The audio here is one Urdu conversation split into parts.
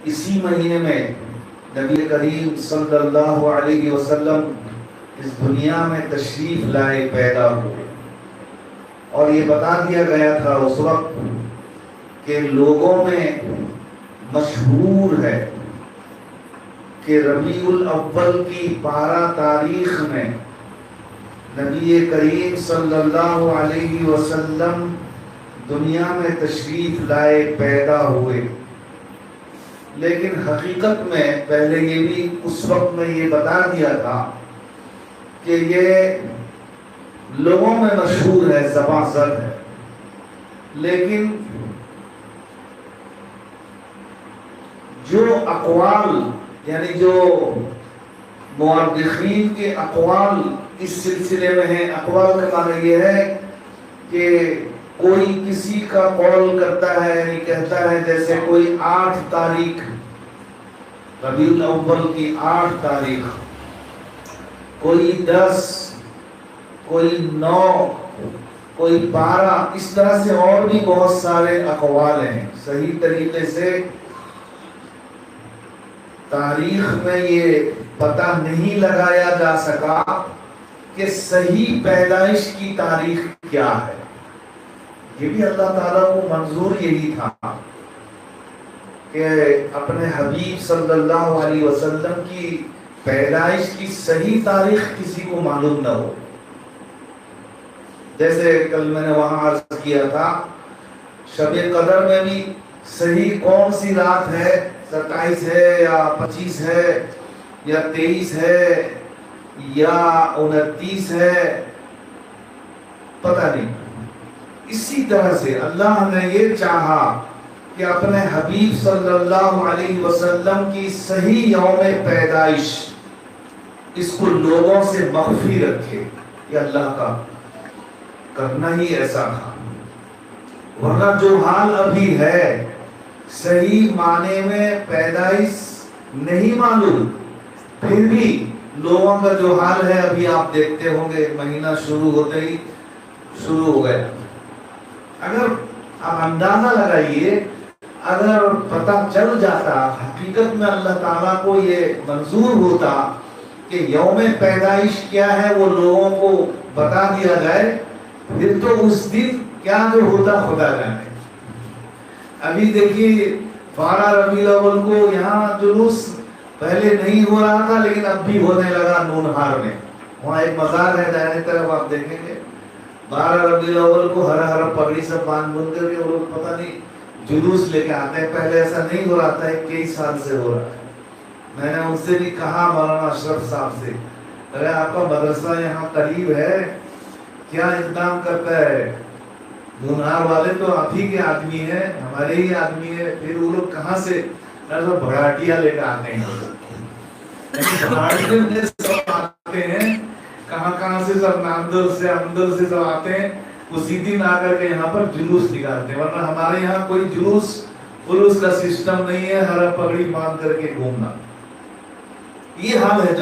اسی مہینے میں نبی کریم صلی اللہ علیہ وسلم اس دنیا میں تشریف لائے، پیدا ہوئے، اور یہ بتا دیا گیا تھا اس وقت کہ لوگوں میں مشہور ہے کہ ربیع الاول کی 12 تاریخ میں نبی کریم صلی اللہ علیہ وسلم دنیا میں تشریف لائے، پیدا ہوئے۔ لیکن حقیقت میں پہلے یہ بھی اس وقت میں یہ بتا دیا تھا کہ یہ لوگوں میں مشہور ہے، زباں زد ہے، لیکن جو اقوال یعنی جو مورخین کے اقوال اس سلسلے میں ہیں، اقوال کا معنی یہ ہے کہ کوئی کسی کا قول کرتا ہے، یعنی کہتا ہے جیسے کوئی 8 تاریخ ربیع الاول کی 8 تاریخ، کوئی 10، کوئی 9، کوئی 12، اس طرح سے اور بھی بہت سارے اقوال ہیں۔ صحیح طریقے سے تاریخ میں یہ پتہ نہیں لگایا جا سکا کہ صحیح پیدائش کی تاریخ کیا ہے۔ یہ بھی اللہ تعالیٰ کو منظور یہی تھا کہ اپنے حبیب صلی اللہ علیہ وسلم کی پیدائش کی صحیح تاریخ کسی کو معلوم نہ ہو۔ جیسے کل میں نے وہاں عرض کیا تھا، شب قدر میں بھی صحیح کون سی رات ہے، 27 ہے یا 25 ہے یا 23 ہے یا 29 ہے، پتہ نہیں۔ اسی طرح سے اللہ نے یہ چاہا کہ اپنے حبیب صلی اللہ علیہ وسلم کی صحیح یوم پیدائش اس کو لوگوں سے مخفی رکھے۔ یہ اللہ کا کرنا ہی ایسا تھا، ورنہ جو حال ابھی ہے صحیح معنی میں پیدائش نہیں معلوم، پھر بھی لوگوں کا جو حال ہے ابھی آپ دیکھتے ہوں گے، مہینہ شروع ہوتے ہی شروع ہو گیا۔ اگر آپ اندازہ لگائیے، اگر پتہ چل جاتا، حقیقت میں اللہ تعالیٰ کو یہ منظور ہوتا کہ یوم پیدائش کیا ہے وہ لوگوں کو بتا دیا جائے، پھر تو اس دن کیا جو ہوتا خدا جانے۔ ابھی دیکھیے 12 ربیع الاول کو یہاں جلوس پہلے نہیں ہو رہا تھا، لیکن اب بھی ہونے لگا نونہار میں، وہاں ایک مزار ہے دائیں طرف، آپ دیکھیں گے 12 ربیع الاول کو ہر پگڑی سب باندھ کے وہ لوگ پتہ نہیں جلوس لے کے آتے ہیں۔ پہلے ایسا نہیں ہو رہا تھا، کئی سال سے ہو رہا ہے۔ میں نے ان سے بھی کہا، مولانا اشرف صاحب سے، ارے آپ کا مدرسہ یہاں قریب ہے، کیا انتظام کرتا ہے؟ نونہار والے تو آپ ہی کے آدمی ہیں، ہمارے ہی آدمی ہیں، پھر وہ لوگ کہاں سے بھڑاٹیا لے کے آتے ہیں، سب آتے ہیں، کہاں سے سب ناندر سے اندر سے سب آتے ہیں، اسی دن آ کر کے یہاں پر جلوس نکالتے ہیں۔ ورنہ ہمارے یہاں کوئی جلوس کا سسٹم نہیں ہے، ہر پگڑی باندھ کر کے گھومنا۔ یہ حال ہے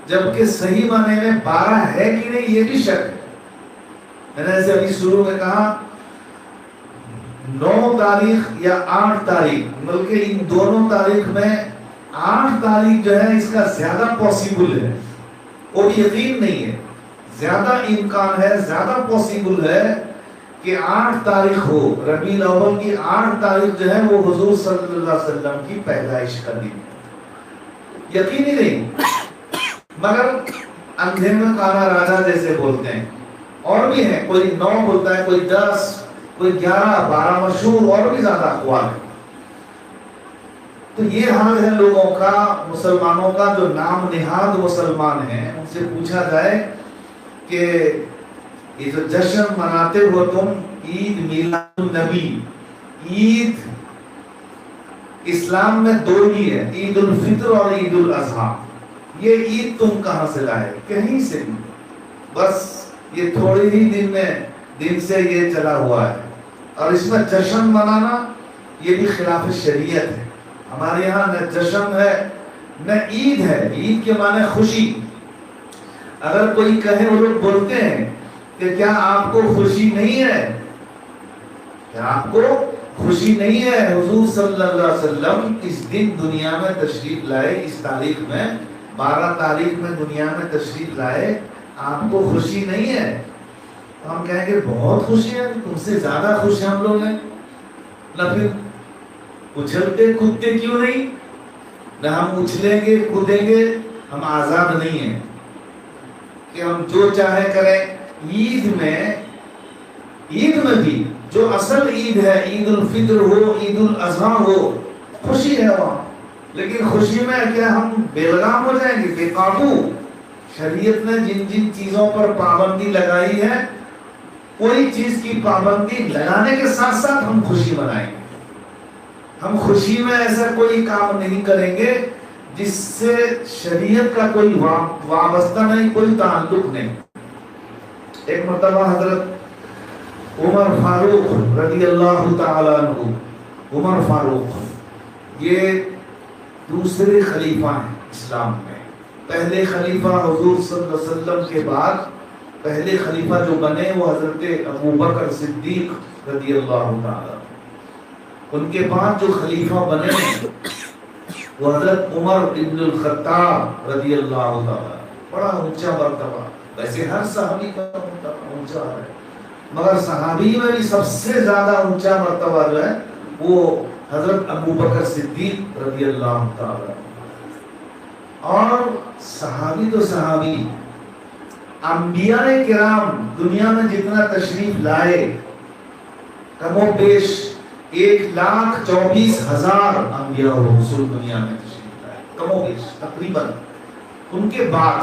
جبکہ صحیح معنی میں 12 ہے کہ نہیں یہ بھی شک ہے۔ میں نے ایسے ابھی شروع میں کہا 9 تاریخ یا 8 تاریخ، بلکہ ان دونوں تاریخ میں 8 تاریخ جو ہے اس کا زیادہ پاسبل ہے، وہ بھی یقین نہیں ہے، زیادہ امکان ہے، زیادہ پاسبل ہے کہ 8 تاریخ ہو، ربیع الاول کی 8 تاریخ جو ہے وہ حضور صلی اللہ علیہ وسلم کی پیدائش کا دن ہے۔ یقینی نہیں، مگر اندھے میں کالا راجا جیسے بولتے ہیں، اور بھی ہیں، کوئی 9 بولتا ہے، کوئی 10، کوئی 11، 12 مشہور اور بھی زیادہ اقوال ہیں۔ تو یہ حال ہے لوگوں کا، مسلمانوں کا جو نام نہاد مسلمان ہیں، ان سے پوچھا جائے کہ یہ جو جشن مناتے ہو تم، عید میلاد النبی، عید اسلام میں 2 ہی ہے، عید الفطر اور عید الاضحیٰ۔ یہ عید تم کہاں سے لائے؟ کہیں سے نہیں، بس یہ تھوڑے ہی دن سے یہ چلا ہوا ہے، اور اس میں جشن منانا یہ بھی خلاف شریعت ہے۔ ہمارے یہاں نہ جشن ہے نہ عید ہے، عید کے معنی خوشی۔ اگر کوئی کہے، وہ لوگ بولتے ہیں کہ کیا آپ کو خوشی نہیں ہے، کیا آپ کو خوشی نہیں ہے. حضور صلی اللہ علیہ وسلم اس دن دنیا میں تشریف لائے, اس تاریخ میں 12 تاریخ میں دنیا میں تشریف لائے, آپ کو خوشی نہیں ہے؟ ہم کہیں گے بہت خوشی ہے, تم سے زیادہ خوش ہیں ہم لوگ ہیں. نہ پھر اچھلتے کودتے کیوں نہیں؟ نہ ہم اچھلیں گے کودیں گے, ہم آزاد نہیں ہیں کہ ہم جو چاہے کریں. عید میں بھی جو اصل عید ہے, عید الفطر ہو, عید الاضحیٰ ہو, خوشی ہے وہاں. لیکن خوشی میں کیا ہم بے لگام ہو جائیں گے, بے قابو؟ شریعت نے جن جن چیزوں پر پابندی لگائی ہے, کوئی چیز کی پابندی لگانے کے ساتھ ساتھ ہم خوشی منائیں گے. ہم خوشی میں ایسا کوئی کام نہیں کریں گے جس سے شریعت کا کوئی وابستہ نہیں, کوئی تعلق نہیں. ایک مرتبہ حضرت عمر فاروق رضی اللہ تعالیٰ عنہ, عمر فاروق یہ دوسرے خلیفہ ہیں اسلام میں. پہلے خلیفہ حضور صلی اللہ علیہ وسلم کے بعد پہلے خلیفہ جو بنے وہ حضرت ابو بکر صدیق رضی اللہ تعالیٰ. ان کے بعد جو خلیفہ بنے وہ حضرت عمر ابن الخطاب رضی اللہ تعالیٰ. بڑا اونچا مرتبہ, ویسے ہر صحابی کا مرتبہ اونچا ہے, مگر صحابی میں بھی سب سے زیادہ اونچا مرتبہ جو ہے وہ حضرت ابو بکر صدیق رضی اللہ تعالیٰ. اور صحابی تو صحابی, انبیاء کرام دنیا میں جتنا تشریف لائے کم و بیش 1,24,000 انبیاء و رسول دنیا میں تشریف لائے, کم و بیش تقریباً. ان کے بعد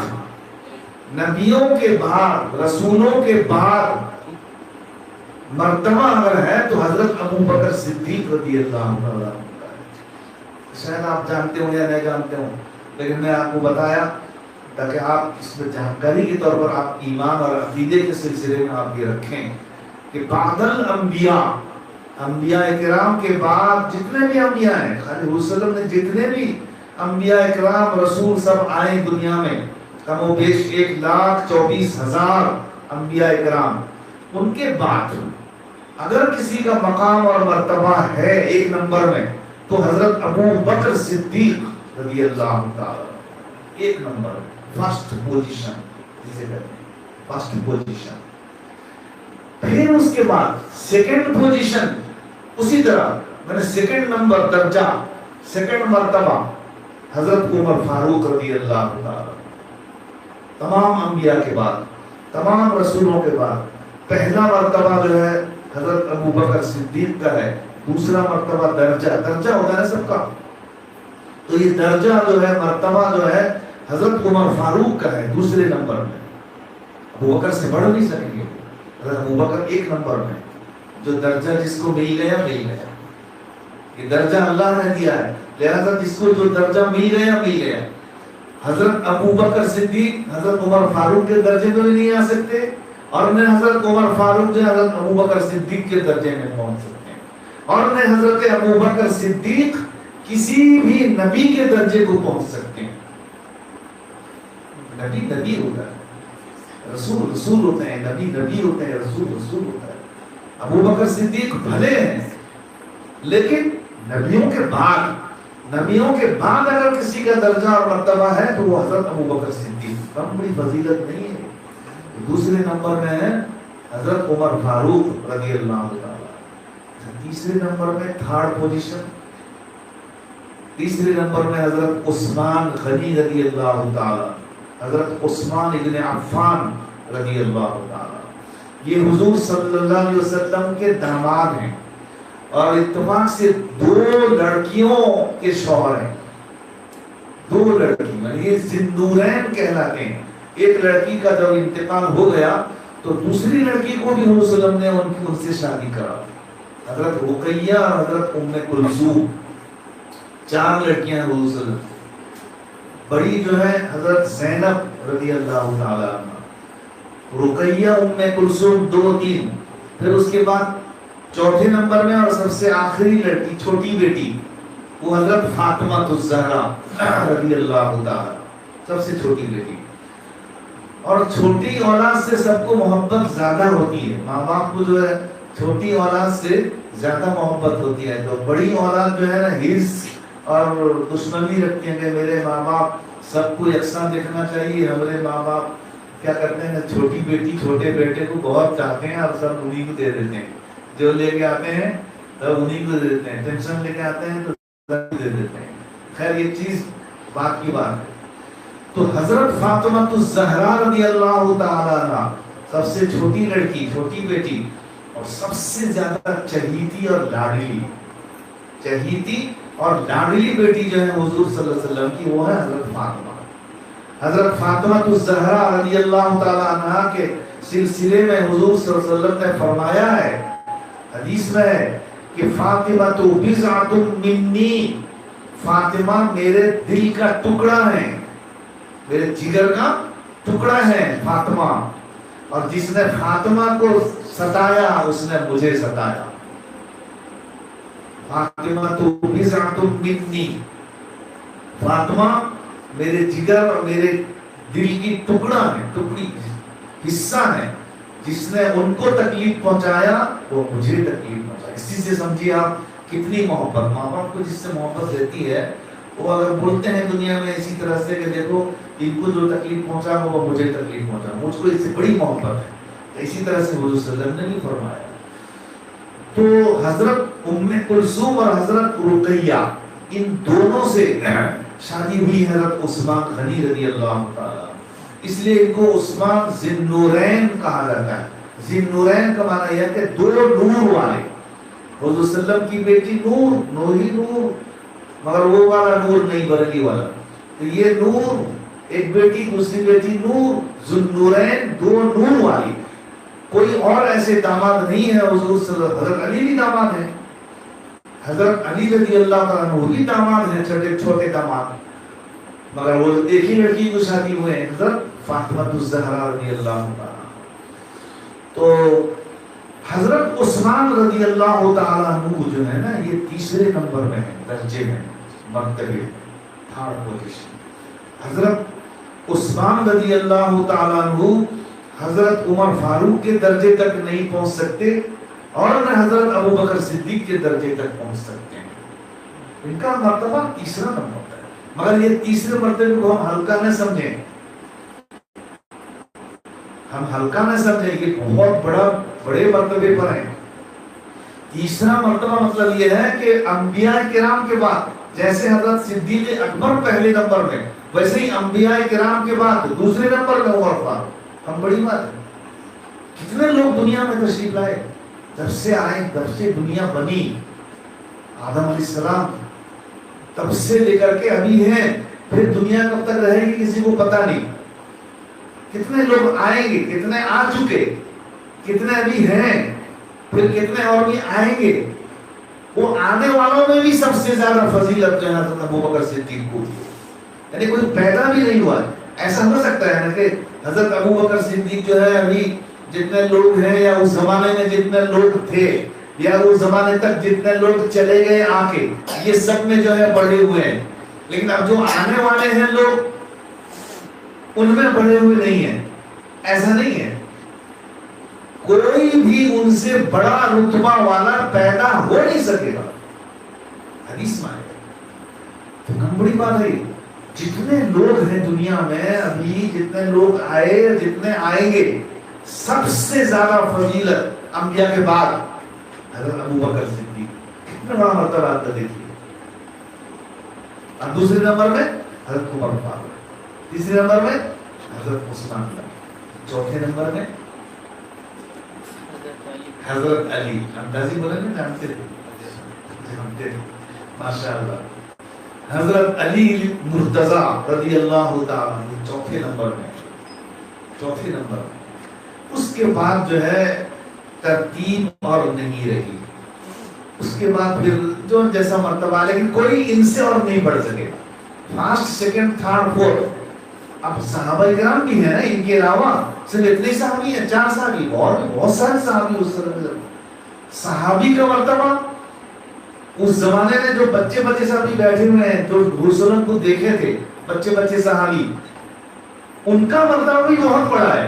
نبیوں کے بعد رسولوں کے بعد مرتبہ اگر ہے تو حضرت ابو بکر صدیق رضی اللہ عنہ. شاید آپ جانتے ہوں یا نہیں جانتے ہوں, لیکن میں آپ کو بتایا تاکہ آپ اس میں جانکاری کے طور پر آپ ایمان اور عقیدے کے سلسلے میں آپ یہ رکھیں کہ بعد الانبیاء, انبیاء کرام کے بعد جتنے بھی انبیاء ہیں, خالی حضور صلی اللہ علیہ وسلم نے جتنے بھی انبیاء کرام رسول سب آئے دنیا میں, کم و بیش 1,24,000 انبیاء کرام, ان کے بعد اگر کسی کا مقام اور مرتبہ ہے ایک نمبر میں تو حضرت ابو بکر صدیق رضی اللہ تعالیٰ ایک نمبر, فرسٹ پوزیشن جسے کہتے ہیں, فرسٹ پوزیشن. پھر اس کے بعد سیکنڈ پوزیشن, اسی طرح میں نے سیکنڈ نمبر درجہ, سیکنڈ مرتبہ حضرت عمر فاروق رضی اللہ تعالیٰ. تمام انبیاء کے بعد, تمام رسولوں کے بعد پہلا مرتبہ جو ہے حضرت ابو بکر صدیق کا ہے. دوسرا مرتبہ درجہ ہوتا ہے سب کا, تو یہ درجہ جو ہے مرتبہ جو ہے حضرت عمر فاروق کا ہے دوسرے نمبر میں. ابو بکر سے بڑھ نہیں سکیں گے, حضرت ابو بکر ایک نمبر میں. جو درجہ جس کو مل گیا مل گیا, یہ درجہ اللہ نے دیا ہے, لہذا جس کو جو درجہ مل گیا مل گیا. حضرت ابو بکر صدیق حضرت عمر فاروق کے درجے میں بھی نہیں آ سکتے, اور نہ حضرت عمر فاروق جو حضرت ابو بکر صدیق کے درجے میں پہنچ سکتے ہیں, اور نہ حضرت ابو بکر صدیق کسی بھی نبی کے درجے کو پہنچ سکتے ہیں. نبی نبی ہوتا ہے, رسول رسول ہوتے ہیں, نبی نبی ہوتے ہیں, رسول رسول ہوتا ہے. ابو بکر صدیق بھلے ہیں لیکن نبیوں کے بعد اگر کسی کا درجہ اور مرتبہ ہے تو وہ حضرت ابو بکر صدیق. کم بڑی فضیلت نہیں ہے. دوسرے نمبر میں ہے حضرت عمر فاروق رضی اللہ تعالیٰ. تیسرے نمبر میں تھرڈ پوزیشن, تیسرے نمبر میں حضرت عثمان غنی رضی اللہ تعالیٰ, حضرت عثمان ابن عفان رضی اللہ تعالیٰ. یہ حضور صلی اللہ علیہ وسلم کے داماد ہیں اور اتفاق سے 2 لڑکیوں کے شوہر ہیں. 2 لڑکی یہ زندورین کہلاتے ہیں. ایک لڑکی کا جب انتقال ہو گیا تو دوسری لڑکی کو بھی حضور صلی اللہ علیہ وسلم نے ان سے شادی کرا. حضرت رقیہ اور حضرت ام کلثوم, 4 لڑکیاں ہیں حضور صلی اللہ علیہ وسلم. بڑی جو ہے حضرت زینب رضی اللہ تعالیٰ عنہ, رقیہ ام کلثوم 2-3, پھر اس کے بعد چوتھے نمبر میں اور سب سے آخری لڑکی چھوٹی بیٹی وہ حضرت فاطمہ الزہرا رضی اللہ تعالیٰ, سب سے چھوٹی بیٹی. اور چھوٹی اولاد سے سب کو محبت زیادہ ہوتی ہے. ماں باپ کو جو ہے چھوٹی اولاد سے زیادہ محبت ہوتی ہے. تو بڑی اولاد جو ہے نا حرص اور دشمنی رکھتی ہیں کہ میرے ماں باپ سب کو یکساں دیکھنا چاہیے. ہمارے ماں باپ کیا کرتے ہیں, چھوٹی بیٹی چھوٹے بیٹے کو بہت چاہتے ہیں اور سب انہیں کو دے دیتے ہیں. جو لے کے آتے ہیں تب انہیں کو دے دیتے ہیں, ٹینشن لے کے آتے ہیں تو سب دے دیتے ہیں. خیر یہ چیز بات کی بات ہے. تو حضرت فاطمہ الزہرا رضی اللہ تعالیٰ عنہ سب سے چھوٹی لڑکی, چھوٹی بیٹی, اور سب سے زیادہ چہیتی اور لاڈلی, چہیتی اور لاڈلی بیٹی جو ہے حضور صلی اللہ علیہ وسلم کی, وہ ہے حضرت فاطمہ. حضرت فاطمہ الزہرا رضی اللہ تعالیٰ عنہ کے سلسلے میں حضور صلی اللہ علیہ وسلم نے فرمایا ہے, حدیث میں ہے کہ فاطمہ تو بضعۃ منی, فاطمہ میرے دل کا ٹکڑا ہے, میرے جگر کا ٹکڑا ہے فاطمہ, اور جس نے فاطمہ کو ستایا اس نے مجھے ستایا. فاطمہ تو بضعۃ منی, فاطمہ میرے جگر اور میرے دل کی ٹکڑا ہے, ٹکڑی حصہ ہے. جس نے ان کو تکلیف پہنچایا وہ مجھے تکلیف پہنچایا. اسی سے سمجھیے آپ کتنی محبت. ماں باپ کو جس سے محبت رہتی ہے وہ اگر بولتے ہیں دنیا میں اسی طرح سے کہ دیکھو ان کو جو تکلیف پہنچا وہ مجھے تکلیف پہنچا, مجھ کو اس سے بڑی محبت ہے. اسی طرح سے حضور صلی اللہ علیہ وسلم نے بھی فرمایا. تو حضرت ام کلثوم اور حضرت رقیہ ان دونوں سے شادی ہوئی حضرت عثمان غنی رضی اللہ تعالیٰ. اس لیے ان کو عثمان ذی النورین کہا جاتا ہے. ذی النورین کا معنی یہ ہے کہ دو نور والے. حضور صلی اللہ علیہ وسلم کی بیٹی نور, نور ہی نور, مگر وہ والا نور نہیں بریلی والا. تو یہ نور ایک بیٹی, دوسری بیٹی نور, ذی النورین, دو نور والی. کوئی اور ایسے داماد نہیں ہے. حضور صلی اللہ علیہ وسلم, حضرت علی بھی داماد ہیں, حضرت علی رضی اللہ تعالیٰ عنہ بھی داماد ہیں, چھوٹے چھوٹے داماد, مگر وہ ایک ہی لڑکی کو شادی ہوئے ہیں, حضرت فاطمہ الزہرا رضی اللہ تعالیٰ. تو حضرت عثمان رضی اللہ تعالیٰ عنہ جو ہے نا یہ تیسرے نمبر میں ہے درجے میں, مرتبے, تھرڈ پوزیشن. حضرت عثمان رضی اللہ تعالیٰ عنہ حضرت عمر فاروق کے درجے تک نہیں پہنچ سکتے, اور نہ حضرت ابو بکر صدیق کے درجے تک پہنچ سکتے ہیں. ان کا مرتبہ تیسرا نمبر ہے. مگر یہ تیسرے مرتبے کو ہم ہلکا نہ سمجھیں, ہم ہلکا نہ سمجھیں, کہ بہت بڑے مرتبے پر ہیں. تیسرا مرتبہ مطلب یہ ہے کہ انبیاء کرام کے بعد جیسے حضرت صدیق اکبر پہلے نمبر میں, ویسے ہی انبیاء کرام کے بعد دوسرے نمبر میں عمر فاروق. ہم بڑی بات ہے. کتنے لوگ دنیا میں تشریف لائے, جب سے آئے, جب سے دنیا بنی, آدم علیہ السلام تب سے لے کر کے ابھی ہیں, پھر دنیا کب تک رہے گی کسی کو پتہ نہیں. کتنے لوگ آئیں گے, کتنے آ چکے, کتنے ابھی ہیں, پھر کتنے اور بھی آئیں گے. وہ آنے والوں میں بھی سب سے زیادہ فضیلت جو ہے حضرت ابو بکر صدیق کو, یعنی کوئی پیدا بھی نہیں ہوا. ایسا ہو سکتا ہے نا کہ حضرت ابو بکر صدیق جو ہے ابھی جتنے لوگ ہیں, یا اس زمانے میں جتنے لوگ تھے, یا اس زمانے تک جتنے لوگ چلے گئے آ کے, یہ سب میں جو ہے بڑھے ہوئے ہیں. لیکن اب جو آنے والے ہیں لوگ ان میں بڑھے ہوئے نہیں ہیں. ایسا نہیں ہے, کوئی بھی ان سے بڑا رتبہ والا پیدا ہو نہیں سکے گا. حدیث میں تو کم بڑی بات ہے. جتنے لوگ ہیں دنیا میں ابھی, جتنے لوگ آئے, جتنے آئیں گے, سب سے زیادہ فضیلت انبیاء کے بعد حضرت ابو بکر صدیق. کتنا بڑا مرتبہ آپ کا دیکھیے. اور دوسرے نمبر میں حضرت عمر فاروق, تیسرے نمبر میں حضرت عثمان, چوتھے نمبر میں حضرت علی. اندازی بولے نا, جانتے تھے ماشاء اللہ. حضرت علی مرتضیٰ رضی اللہ تعالیٰ چوتھے نمبر میں, چوتھے نمبر میں. اس کے بعد جو ہے ترتیب اور نہیں رہی. اس کے بعد پھر جو جیسا مرتبہ, لیکن کوئی ان سے اور نہیں بڑھ سکے. First, second, third, fourth. اب صحابہ کرام بھی ہیں نا, ان کے علاوہ صرف اتنے صحابی ہیں, 4 صحابی, بہت سارے صحابی. اس طرح صحابی کا مرتبہ اس زمانے میں جو بچے صحابی بیٹھے ہوئے ہیں, جو حضور کو دیکھے تھے, بچے صحابی, ان کا مرتبہ بھی بہت بڑا ہے.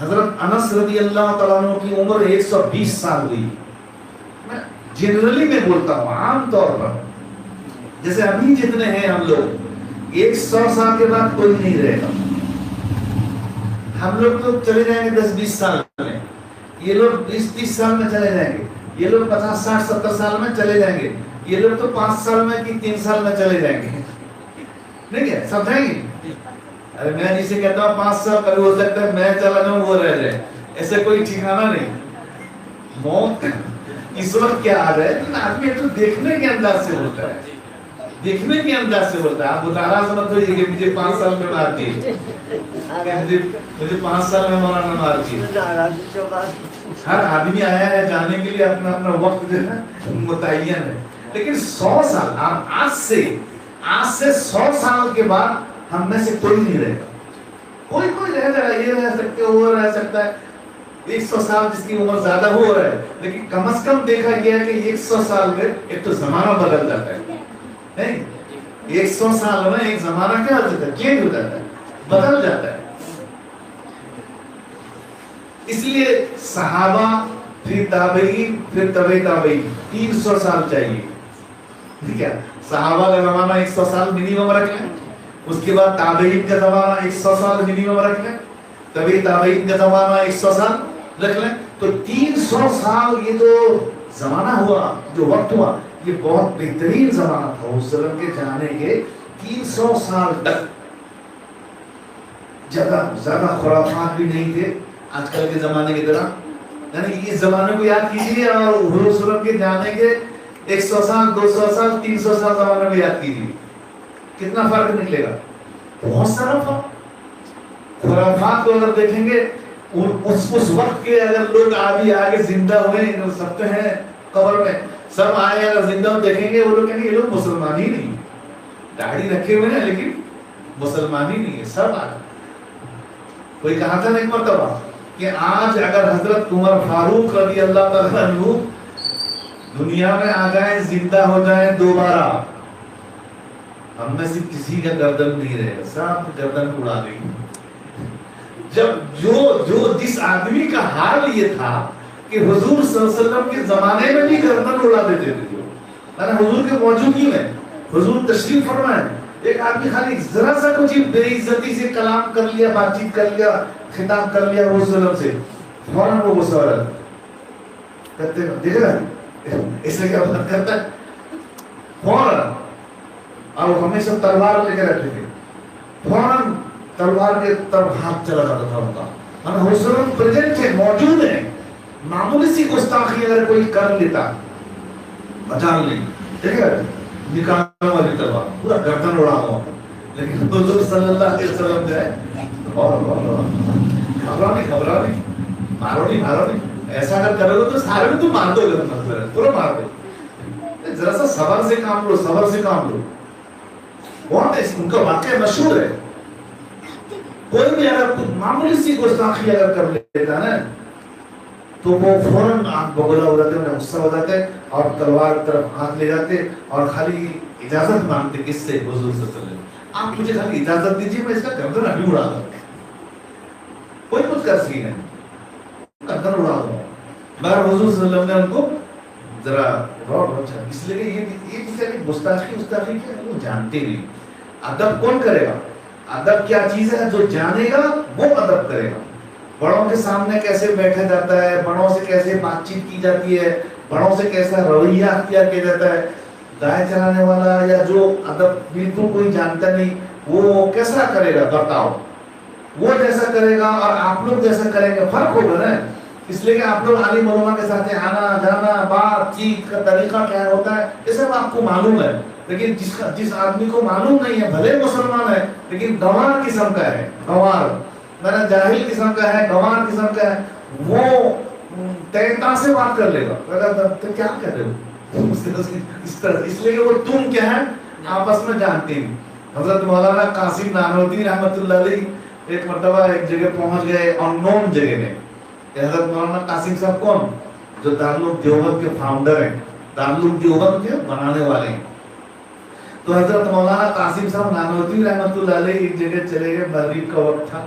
حضرت انس رضی اللہ تعالیٰ عنہ کی عمر 120 سال ہوئی. میں جنرلی میں بولتا ہوں عام طور پر, جیسے ابھی جتنے ہیں ہم لوگ 100 سال کے بعد کوئی نہیں رہے گا. ہم لوگ تو چلے جائیں گے 10-20 سال میں, یہ لوگ 20-30 سال میں چلے جائیں گے, یہ لوگ 50-60-70 سال میں چلے جائیں گے, یہ لوگ تو 5 سال میں کہ 3 سال میں چلے جائیں گے. نہیں کیا سمجھائیں گے؟ ارے میں جسے کہتا ہوں 5 سال کبھی ہو سکتا ہے میں چلا جاؤں وہ رہ جائے, ایسے کوئی ٹھکانا نہیں. موت اس وقت کیا آ رہا ہے, لیکن آدمی تو دیکھنے کے انداز سے ہوتا ہے, دیکھنے کے انداز سے ہوتا ہے. آپ مطالعہ سمجھ ہوئیے کہ مجھے 5 سال میں مار دیے, مجھے 5 سال میں مولانا مار دیے. ہر آدمی آیا ہے جانے کے لیے, اپنا اپنا وقت جو ہے متعین ہے. لیکن 100 سال آج سے 100 سال کے بعد ہم میں سے کوئی نہیں رہے گا. کوئی رہ جائے گا, یہ رہ سکتے وہ رہ سکتا ہے. 100 سال جس کی عمر زیادہ ہو رہا ہے, لیکن کم از کم دیکھا گیا ہے کہ 100 سال میں ایک تو زمانہ بدل جاتا ہے. نہیں 100 سال میں ایک زمانہ کیا ہو جاتا ہے, چینج ہو جاتا ہے, بدل جاتا ہے. اس لیے صحابہ پھر تابعین پھر تبع تابعین 300 سال چاہیے. ٹھیک ہے, صحابہ کا زمانہ 100 سال منیمم رکھ لیں, اس کے بعد تابعین کا زمانہ 100 سال منیمم رکھ لیں, تبع تابعین کا زمانہ 100 سال رکھ لیں, تو 300 سال یہ جو زمانہ ہوا, جو وقت ہوا, یہ بہت بہترین زمانہ تھا اس وسلم کے جانے کے. 300 سال تک زیادہ خرافات بھی نہیں تھے آج کل کے زمانے کی طرح. یعنی اس زمانے کو یاد کیجیے اور حضور صلی اللہ علیہ وسلم کے جانے کے 100 سال 200 سال 300 سال زمانے کو یاد کیجیے, کتنا فرق نکلے گا. بہت سارا فرق. خرافات کو اگر دیکھیں گے اس وقت کے, اگر لوگ ابھی آگے زندہ ہوئے سب تو ہیں قبر میں, سب آئے اگر زندہ دیکھیں گے, وہ لوگ کہیں گے یہ لوگ مسلمان ہی نہیں, داڑھی رکھے ہوئے ہیں لیکن مسلمان ہی نہیں ہے سب. آگے کوئی کہا تھا ایک مرتبہ کہ آج اگر حضرت عمر فاروق رضی اللہ تعالیٰ عنہ دنیا میں آ جائیں, زندہ ہو جائیں دوبارہ, ہم میں سے کسی کا گردن نہیں رہے گا, سب گردن اڑا دیں گے. جب جو جس آدمی کا حال یہ تھا کہ حضور صلی اللہ علیہ وسلم کے زمانے میں بھی گردن اڑا دیتے تھے, حضور کے موجودگی میں حضور تشریف فرمائے, ایک آدمی خالی ذرا سا کچھ بے عزتی سے کلام کر لیا, بات چیت کر لیا, خطاب کر لیا حضور صلی اللہ علیہ وسلم سے, فوراً وہ غصہ کرتے ہیں. دیکھ رہا ہے اس لیے کیا بات کرتا ہے فوراً, اور ہمیشہ تلوار لے کے رکھتے تھے, فوراً تلوار کے طرف ہاتھ چلا جاتا تھا ان کا. حضور صلی اللہ علیہ وسلم پریزنٹ ہے, موجود ہے, معمولی سی گستاخی اگر کوئی کر لیتا بچان نہیں, ٹھیک ہے, نکالنے والی تلوار پورا گردن اڑا ہوا. لیکن حضور صلی اللہ علیہ وسلم جو ہے گھبرا نہیں, مارو نہیں, ایسا اگر کرو گے تو سارے میں تم مار دو گے, پورا مار دو. ذرا سا صبر سے کام لو. بہت ان کا واقعہ مشہور ہے. کوئی بھی اگر معمولی سی گستاخی اگر کر لیتا نا تو وہ فوراً آنکھ بگولا ہو جاتے ہیں, غصہ ہو جاتے ہیں, اور تلوار کی طرف ہاتھ لے جاتے اور خالی اجازت مانگتے کس سے, حضور صلی اللہ علیہ وسلم, آپ مجھے خالی اجازت دیجیے میں اس کا گردن ابھی اڑا دوں. کوئی کچھ کر سکی نہیں, گردن اڑا دوں. مگر حضور صلی اللہ علیہ وسلم نے ان کو ذرا اچھا, اس لیے یہ کسی گستاخی کیا وہ جانتے نہیں. ادب کون کرے گا؟ ادب کیا چیز ہے, جو جانے گا وہ ادب کرے گا. بڑوں کے سامنے کیسے بیٹھا جاتا ہے, بڑوں سے کیسے بات چیت کی جاتی ہے, بڑوں سے کیسا رویہ اختیار کیا جاتا ہے. گائے چلانے والا یا جو ادب بالکل کوئی جانتا نہیں وہ کیسا کرے گا برتاؤ, وہ جیسا کرے گا اور آپ لوگ جیسا کریں گے, فرق ہوگا نا. اس لیے کہ آپ لوگ عالم علماء کے ساتھ آنا جانا, بات چیت کا طریقہ کیا ہوتا ہے یہ سب آپ کو معلوم ہے. لیکن جس آدمی کو معلوم نہیں ہے, بھلے مسلمان ہے لیکن گوار قسم کا ہے, میرا جاہل قسم کا ہے, گوار قسم کا ہے, وہ تیتا سے بات کر لے گا. تو کیا کہہ رہے ہو اس طرح, اس لیے کہ وہ تم کیا ہے آپس میں جانتے ہیں. حضرت مولانا قاسم نانوتوی رحمۃ اللہ علیہ ایک مرتبہ ایک جگہ پہنچ گئے, اور نون جگہ میں. حضرت مولانا قاسم صاحب کون, جو دارالعلوم دیوبند کے فاؤنڈر ہیں, دارالعلوم دیوبند کے بنانے والے ہیں. تو حضرت مولانا قاسم صاحب نانوتوی رحمۃ اللہ علیہ ایک جگہ چلے گئے, مغرب کا وقت تھا,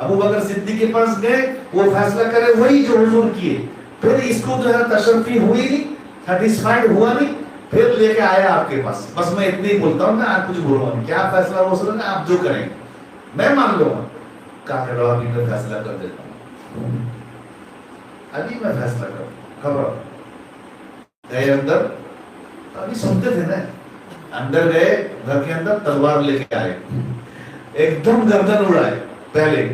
ابو بکر صدیق کے پاس گئے, وہ فیصلہ کرے وہی جو حضور کیے. پھر اس کو جو ہے تشفی ہوئی نہیں, سیٹسفائیڈ ہوا نہیں, پھر لے کے آیا آپ کے پاس. بس میں اتنے ہی بولتا ہوں, میں آپ کچھ بولوں گا, کیا فیصلہ ہو سکتا ہے آپ جو کریں میں مان لوں گا. کہا کہ ابھی میں فیصلہ کر دیتا ہوں, ابھی میں فیصلہ کروں. خبر گئے اندر, ابھی سنتے تھے نا, اندر گئے گھر کے اندر, تلوار لے کے آئے, ایک دم گردن اڑائے. پہلے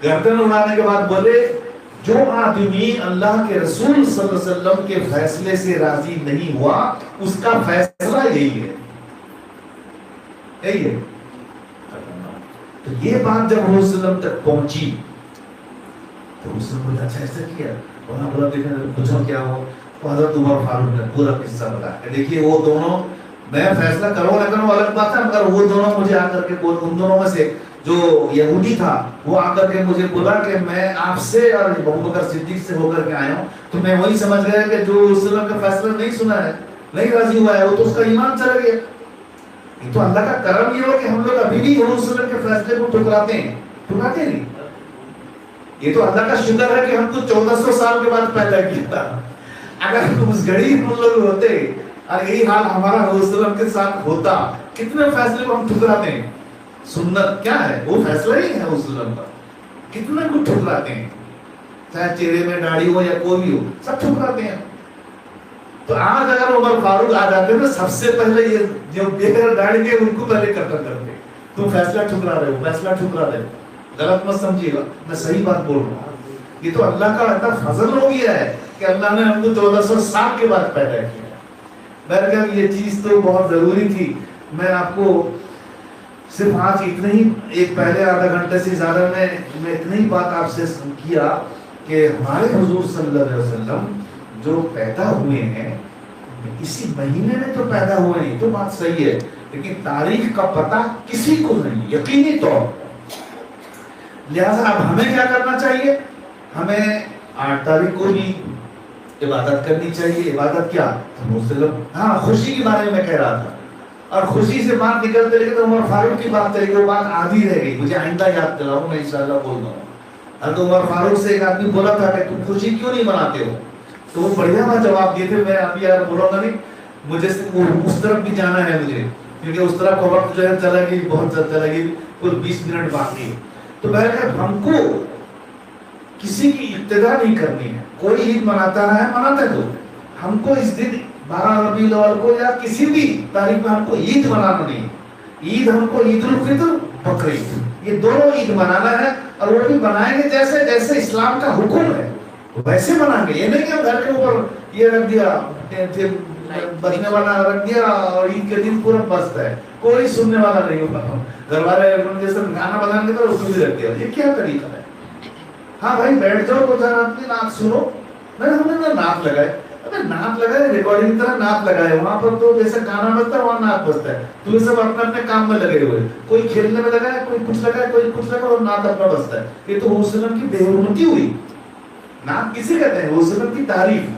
گردن اڑانے کے بعد بولے جو آدمی اللہ کے رسول صلی اللہ علیہ وسلم کے فیصلے سے راضی نہیں ہوا اس کا فیصلہ یہی ہے, یہی ہے. تو یہ بات جب حضور صلی اللہ علیہ وسلم تک پہنچی تو اس نے بولا اچھا ایسا کیا, وہاں بولا دیکھا پوچھو کیا ہو, حضرت عمر فاروق نے پورا قصہ بتایا. دیکھیے وہ دونوں, میں فیصلہ کروں نہ کروں الگ بات ہے, مگر وہ دونوں مجھے آ کر کے, ان دونوں میں سے جو یہودی تھا وہ آ کر کے مجھے بولا کہ میں آپ سے اور ابو بکر صدیق سے ہو کر کے آیا ہوں. تو میں وہی سمجھ گیا کہ جو اس کا فیصلہ نہیں سنا ہے, نہیں راضی ہوا ہے, وہ تو اس کا ایمان چلا گیا. یہ تو اللہ کا کرم یہ ہو کہ ہم لوگ ابھی بھی حضور صلی اللہ علیہ وسلم کے فیصلے کو ٹھکراتے ہیں, ٹھکراتے نہیں. یہ تو اللہ کا شکر ہے کہ ہم کو 1400 سال کے بعد پیدا کیا تھا. اگر اس گھڑی ہم لوگ ہوتے اور یہی حال ہمارا حضور صلی اللہ علیہ وسلم کے ساتھ ہوتا, کتنے فیصلے کو ہم ٹھکراتے ہیں. سنت کیا ہے, وہ فیصلہ ہی ہے حضور صلی اللہ علیہ وسلم کا, کتنے کو ٹھکراتے ہیں, چاہے چہرے میں داڑھی ہو یا کوئی بھی ہو, سب ٹھکراتے ہیں. تو آج اگر عمر فاروق آ جاتے ہیں سب سے پہلے یہ جو بے گھر داڑھی کے ان کو پہلے قتل کرتے. تم فیصلہ ٹھکرا رہے ہو, فیصلہ ٹھکرا رہے ہو, غلط مت سمجھیے گا, میں صحیح بات بول رہا ہوں. یہ تو اللہ کا اتنا فضل ہو گیا ہے کہ اللہ نے ہم کو 1400 سال کے بعد پیدا کیا. بہرکہ یہ چیز تو بہت ضروری تھی. میں آپ کو صرف آج اتنا ہی, ایک پہلے آدھا گھنٹے سے زیادہ میں اتنا ہی بات آپ سے کیا کہ ہمارے حضور صلی اللہ علیہ وسلم جو پیدا ہوئے ہیں اسی مہینے میں تو پیدا ہوئے ہیں, تو بات صحیح ہے, لیکن تاریخ کا پتہ کسی کو نہیں یقینی طور. لہذا اب ہمیں کیا کرنا چاہیے, ہمیں 8 تاریخ کو بھی عبادت کرنی چاہیے. عبادت کیا, ہاں خوشی کے بارے میں کہہ رہا تھا, اور خوشی سے بات نکلتے رہے تو عمر فاروق کی بات کرے گی, وہ بات آدھی رہ گئی. مجھے آئندہ یاد دلاؤں, میں انشاءاللہ بول دوں. حضرت عمر فاروق سے ایک آدمی بولا تھا کہ تم خوشی کیوں نہیں مناتے ہو, تو وہ بڑھیا بات جواب دیے تھے. میں ابھی یار بولوں گا نہیں, مجھے اس طرف بھی جانا ہے مجھے, کیونکہ اس طرف کا وقت جو ہے چلا گئی, بہت چلا گئی, کل 20 منٹ باقی. تو بہرکہ ہم کو کسی کی ابتدا نہیں کرنی ہے. کوئی عید مناتا رہا ہے, مناتے تو ہم کو اس دن 12 ربیع الاول کو یا کسی بھی تاریخ میں ہم کو عید منانا نہیں. عید ہم کو عید الفطر, بقرعید, یہ دونوں عید منانا ہے, اور وہ بھی منائیں گے جیسے جیسے اسلام کا حکم ہے ویسے منائیں گے. یہ نہیں کہ ہم گھر کے اوپر یہ رکھ دیا, بجنے والا رکھ دیا اور عید کے دن پورا بجتا ہے, کوئی سننے والا نہیں ہوگا. گھر والے جیسے گانا بجانے کے تو اس کو بھی رکھ دیا. یہ کیا طریقہ ہے؟ ہاں بھائی بیٹھ جاؤ تو ذرا اپنی نعت سنو. میں نے ہم نے نعت لگائے, ابے نعت لگائے, ریکارڈنگ طرح نعت لگائے, وہاں پر تو جیسے گانا بجتا ہے وہاں نعت بجتا ہے. تو یہ سب اپنے اپنے کام میں لگے ہوئے, کوئی کھیلنے میں لگا ہے, کوئی کچھ لگا ہے, کوئی کچھ لگا اور نعت اپنا بجتا ہے. یہ تو حضور صلی اللہ علیہ وسلم کی بے حرمتی ہوئی. نعت کسے کہتے ہیں؟ حضور صلی اللہ علیہ وسلم کی تعریف,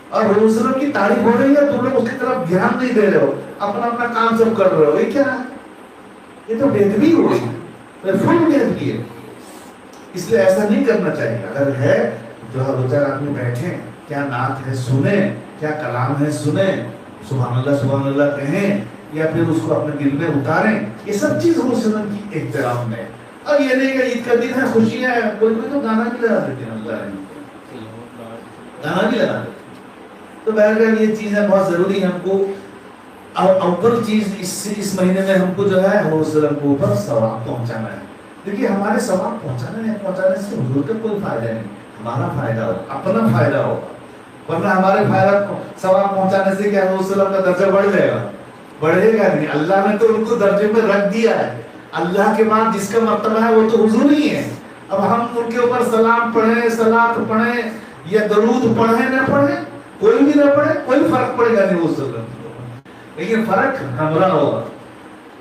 اور حضور صلی اللہ علیہ وسلم کی تعریف ہو رہی ہے, تم لوگ اس کی طرف دھیان نہیں دے رہے ہو, اپنا اپنا کام سب کر رہے ہو. یہ کیا ہے؟ یہ تو بے ادبی ہو رہی ہے, فل بے ادبی ہے. اس لیے ایسا نہیں کرنا چاہیے. اگر ہے جو دو چار آدمی بیٹھیں, کیا نعت ہے سنیں, کیا کلام ہے سنیں, سبحان اللہ کہیں, یا پھر اس کو اپنے دل میں اتاریں. یہ سب چیز حضور صلی اللہ علیہ وسلم کی احترام میں. اب یہ نہیں کہ عید کا دن ہے, خوشیاں ہیں, کوئی کوئی تو گانا بھی لگا دیتے ہیں, اللہ نے گانا بھی لگا دیتے. تو بہرحال یہ چیزیں بہت ضروری ہے ہم کو. اول چیز اس مہینے میں ہم کو جو ہے حضور صلی اللہ علیہ وسلم کو اوپر ثواب پہنچانا ہے. دیکھیے ہمارے ثواب پہنچانے سے حضور کا کوئی فائدہ نہیں, ہمارا فائدہ ہو, اپنا فائدہ ہو. ورنہ ہمارے فائدہ ثواب پہنچانے سے کیا حضور صلی اللہ علیہ وسلم کا درجہ بڑھ جائے گا؟ بڑھے گا نہیں. اللہ نے تو ان کو درجے میں رکھ دیا ہے. اللہ کے بعد جس کا مرتبہ ہے وہ تو حضور ہی ہے. اب ہم ان کے اوپر سلام پڑھیں, صلاۃ پڑھیں یا درود پڑھیں نہ پڑھیں, کوئی بھی نہ پڑھے, کوئی فرق پڑے گا نہیں حضور صلی اللہ علیہ وسلم. لیکن فرق ہمارا ہوگا.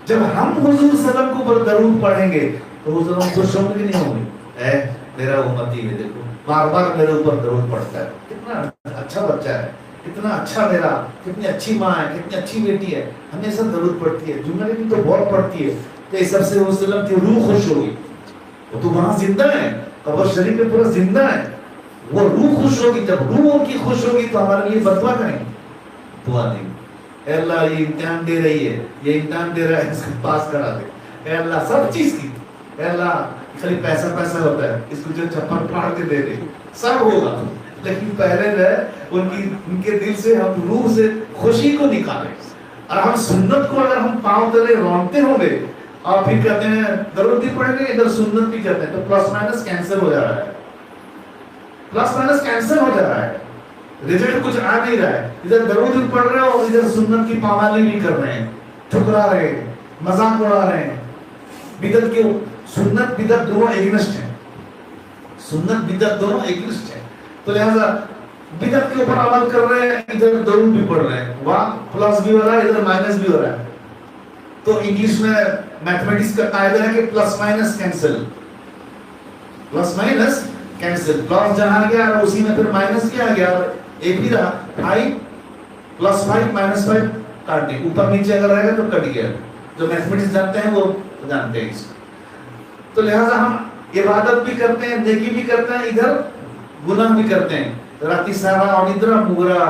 جب ہم حضور صلی اللہ علیہ وسلم کو درود پڑھیں گے تو حضور ہم خوش ہوں گے نہیں ہوں گے؟ اے میرا امتی ہے, دیکھو بار بار میرے اوپر درود پڑھتا ہے, کتنا اچھا بچہ ہے, کتنا اچھا میرا, کتنی اچھی ماں ہے, کتنی اچھی بیٹی ہے, ہمیشہ درود پڑھتی ہے, جمعے کی تو بہت پڑھتی ہے. تو اس سب سے حضور صلی اللہ علیہ وسلم کی روح خوش ہوگی. وہ تو وہاں زندہ ہے، قبر شریف میں پورا زندہ ہے. وہ روح خوش ہوگی، جب روح ان کی خوش ہوگی تو ہمارے لیے بدوا کریں گے، دعا دیں گے، اے اللہ یہ امتحان دے رہی ہے، یہ امتحان دے رہا ہے، اس کو پاس کرا دے. اے اللہ سب چیز کی، اے اللہ خالی پیسہ پیسہ ہوتا ہے، اس کو جو چپل پھاڑ کے دے دے، سب ہوگا. لیکن پہلے جو ہے ان کے دل سے ہم روح سے خوشی کو نکالیں. اور ہم سنت کو اگر ہم پاؤں تلے رونتے ہوں گے اور پھر کہتے ہیں درود بھی پڑھیں گے ادھر سنت بھی کہتے ہیں، تو پلس مائنس کینسل ہو جا رہا ہے، پلس مائنس کینسل ہو جا رہا ہے، رزلٹ کچھ آ نہیں رہا ہے. ادھر درود بھی پڑھ رہے ہیں اور ادھر سنت کی پامالی بھی کر رہے ہیں، ٹھکرا رہے ہیں، مذاق اڑا رہے ہیں. بدعت کے سنت بدعت دونوں ایگنسٹ ہیں، سنت بدعت دونوں ایگنسٹ ہیں. تو لہذا بدعت کے اوپر عمل کر رہے ہیں، ادھر درود بھی پڑھ رہے ہیں، وہاں پلس بھی ہو رہا ہے ادھر مائنس بھی ہو رہا ہے. تو انگلش میں میتھمیٹکس کا قاعدہ ہے کہ plus minus cancel, plus minus cancel, plus جہاں گیا اسی میں پھر مائنس کیا گیا، ایک بھی رہا 5 + 5 - 5 کاٹ دیں، اوپر نیچے اگر رہے گا تو کٹ گیا. جو میتھمیٹکس جانتے ہیں وہ جانتے ہیں اس کو. تو لہذا ہم عبادت بھی کرتے ہیں، نیکی بھی کرتے ہیں، ادھر گناہ بھی کرتے ہیں. راتی سارا اور ادھر مغرا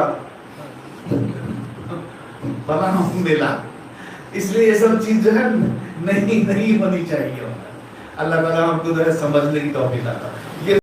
پتا ملا. اس لیے یہ سب چیز جو ہے نہیں ہونی چاہیے. اللہ تعالیٰ ہم کو جو ہے سمجھنے کی توفیق عطا فرمائے.